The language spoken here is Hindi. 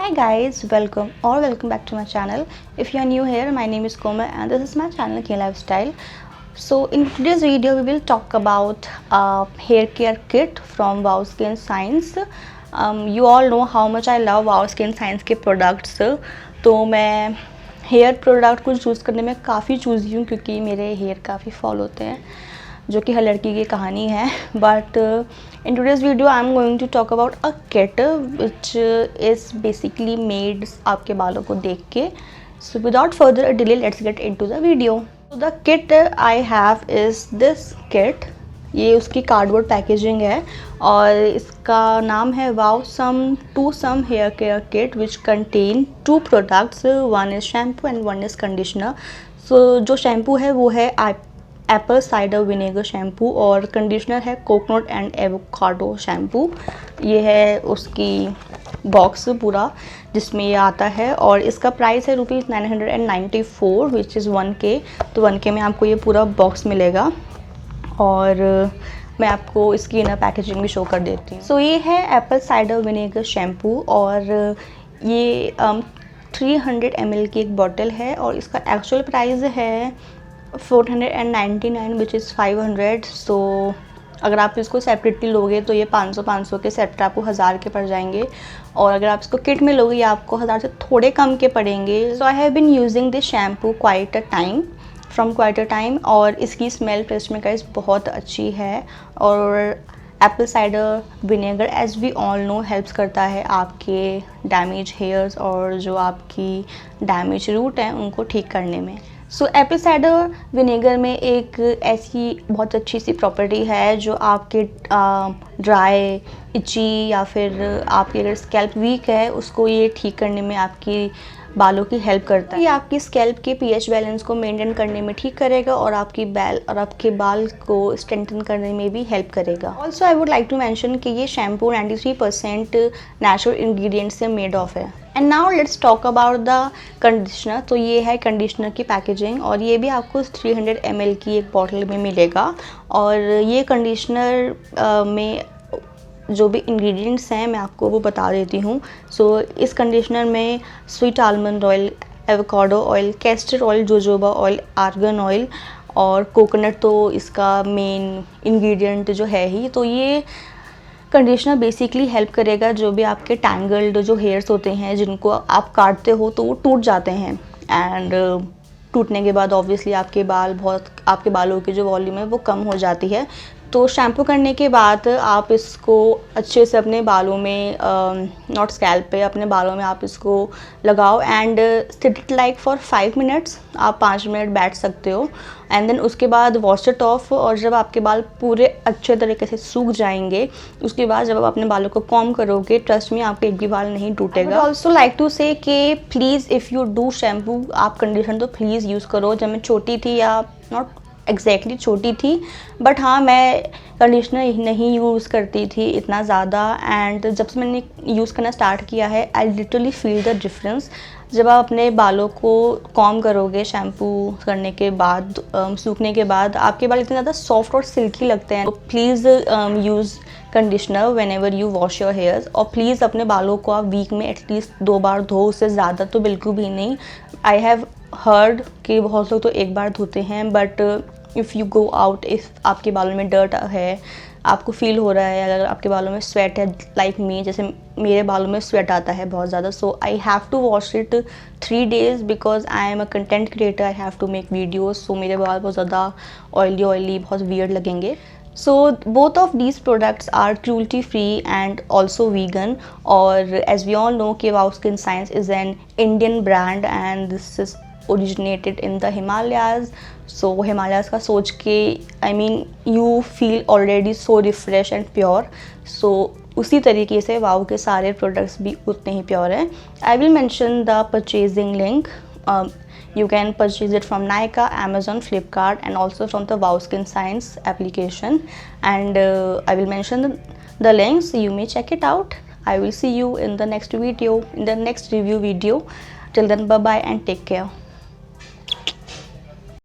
Hi guys, welcome back to my channel. If you are new here, my name is Komal and this is my channel K Lifestyle. So in today's video we will talk about a hair care kit from WOWsome Science. You all know how much I love WOWsome Science के products. तो मैं हेयर प्रोडक्ट को चूज़ करने में काफ़ी चूज़ी हूँ क्योंकि मेरे हेयर काफ़ी फॉल होते हैं, जो कि हर लड़की की कहानी है. But in today's video I am going to talk about a kit which is basically made आपके बालों को देख के. So without further delay let's get into the video. So the kit I have is this kit. ये उसकी कार्डबोर्ड पैकेजिंग है और इसका नाम है WOWsome TWOsome hair care kit which contain 2 products. One is shampoo and one is conditioner. So जो शैम्पू है वो है एप्पल साइडर विनेगर शैम्पू और कंडीशनर है कोकोनट एंड एवोकाडो शैम्पू. ये है उसकी बॉक्स पूरा जिसमें ये आता है और इसका प्राइस है ₹994 विच इज़ 1K. तो 1K में आपको ये पूरा बॉक्स मिलेगा और मैं आपको इसकी ना पैकेजिंग भी शो कर देती हूँ. सो ये है एप्पल साइडर विनेगर शैम्पू और ये 300 ml की एक बॉटल है और इसका एक्चुअल प्राइस है 499 विच इज़ 500. सो अगर आप इसको सेपरेटली लोगे तो ये 500 के सेट आपको 1000 के पड़ जाएंगे और अगर आप इसको किट में लोगे ये आपको 1000 से थोड़े कम के पड़ेंगे. So I have been using this shampoo quite a time और इसकी स्मेल ट्रस्ट में गाइस बहुत अच्छी है. और apple cider vinegar as we all know helps करता है आपके डैमेज हेयर्स और जो आपकी डैमेज रूट हैं उनको ठीक करने में. सो एप्पल साइडर विनेगर में एक ऐसी बहुत अच्छी सी प्रॉपर्टी है जो आपके ड्राई इची या फिर आपकी अगर स्कैल्प वीक है उसको ये ठीक करने में आपकी बालों की हेल्प करता है. ये आपकी स्कैल्प के pH बैलेंस को मेंटेन करने में ठीक करेगा और आपके बाल को स्ट्रेंथन करने में भी हेल्प करेगा. Also I would like to mention कि ये शैम्पू 93% नेचुरल इंग्रेडिएंट्स से मेड ऑफ है. And now let's talk about the conditioner. तो ये है कंडीशनर की पैकेजिंग और ये भी आपको 300 ml की एक बॉटल में मिलेगा. और ये कंडीशनर में जो भी इंग्रेडिएंट्स हैं मैं आपको वो बता देती हूँ. सो इस कंडीशनर में sweet almond oil, avocado oil, castor oil, jojoba oil, argan oil और कोकोनट तो इसका मेन इंग्रेडिएंट जो है ही. तो ये कंडीशनर बेसिकली हेल्प करेगा जो भी आपके टैंगल्ड जो हेयर्स होते हैं जिनको आप काटते हो तो वो टूट जाते हैं एंड टूटने के बाद ऑब्वियसली आपके बालों की जो वॉल्यूम है वो कम हो जाती है. तो शैम्पू करने के बाद आप इसको अच्छे से अपने बालों में नॉट स्कैल्प पे अपने बालों में आप इसको लगाओ and sit it like for 5 minutes. आप 5 मिनट बैठ सकते हो एंड देन उसके बाद वॉश इट ऑफ. और जब आपके बाल पूरे अच्छे तरीके से सूख जाएंगे उसके बाद जब आप अपने बालों को कॉम करोगे ट्रस्ट में आपके एक भी बाल नहीं टूटेगा. ऑल्सो लाइक टू से कि please if you do shampoo आप कंडीशनर तो प्लीज़ यूज़ करो. जब मैं छोटी थी या नॉट एग्जैक्टली छोटी थी बट हाँ मैं कंडीशनर नहीं यूज़ करती थी इतना ज़्यादा एंड जब से मैंने यूज़ करना स्टार्ट किया है I literally feel the difference. जब आप अपने बालों को कॉम करोगे शैम्पू करने के बाद सूखने के बाद आपके बाल इतने ज़्यादा सॉफ्ट और सिल्की लगते हैं. तो please use conditioner when ever you wash your hairs और प्लीज़ अपने बालों को आप वीक में एटलीस्ट 2 बार धो, उससे ज़्यादा तो बिल्कुल भी नहीं. आई हैव हर्ड कि बहुत लोग तो एक बार धोते हैं but if you go out, if आपके बालों में डर्ट है, आपको फील हो रहा है, अगर आपके बालों में स्वेट है लाइक मी, जैसे मेरे बालों में स्वेट आता है बहुत ज़्यादा, so I have to wash it 3 days because I am a content creator. I have to make videos. So मेरे बाल बहुत ज़्यादा ऑयली बहुत वियर्ड लगेंगे. So both of these products are cruelty free and also vegan. Or as we all know कि WOWsome Science is an Indian brand and this is originated in the Himalayas. So Himalayas का सोच के I mean you feel already so refresh and pure. So उसी तरीके से वाव के सारे प्रोडक्ट्स भी उतने ही प्योर हैं. I will mention the purchasing link. You can purchase it from Nagar, Amazon, Flipkart and also from the WOWsome Science application. And I will mention the links. You may check it out. I will see you in the next video, in the next review video. Till then, bye bye and take care.